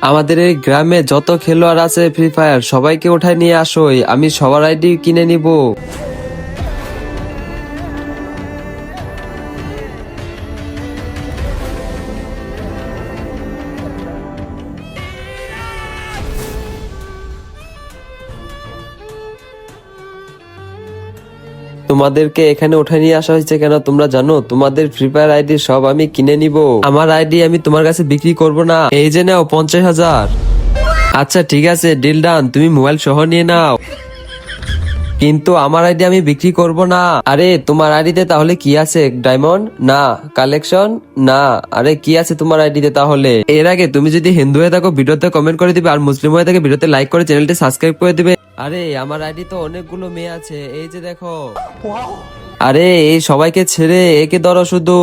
আমাদের এই গ্রামে যত খেলোয়াড় আছে ফ্রি ফায়ার সবাইকে উঠায় নিয়ে আসোই, আমি সবার আইডি কিনে নিব। তোমাদেরকে এখানে উঠায় নিয়ে আসা হয়েছে কেন তোমরা জানো? তোমাদের ফ্রি ফায়ার আইডি সব আমি কিনে নিব। আমার আইডি আমি তোমার কাছে বিক্রি করব না। এই যে নাও 50,000। আচ্ছা ঠিক আছে, ডিল ডান, তুমি মোবাইল সহ নিয়ে নাও। কিন্তু আমার আইডি আমি বিক্রি করব না। আরে তোমার আইডিতে তাহলে কি আছে? ডায়মন্ড না, কালেকশন না, আরে কি আছে তোমার আইডিতে তাহলে? এর আগে তুমি যদি হিন্দু হয়ে থাকো ভিডিওতে কমেন্ট করে দিবে, আর মুসলিম হয়ে থাকে ভিডিওতে লাইক করে চ্যানেলটি সাবস্ক্রাইব করে দিবে। আরে আমার আইডি তো অনেকগুলো মেয়ে আছে, এই যে দেখো। আরে এই সবাইকে ছেড়ে একে ধরো শুধু।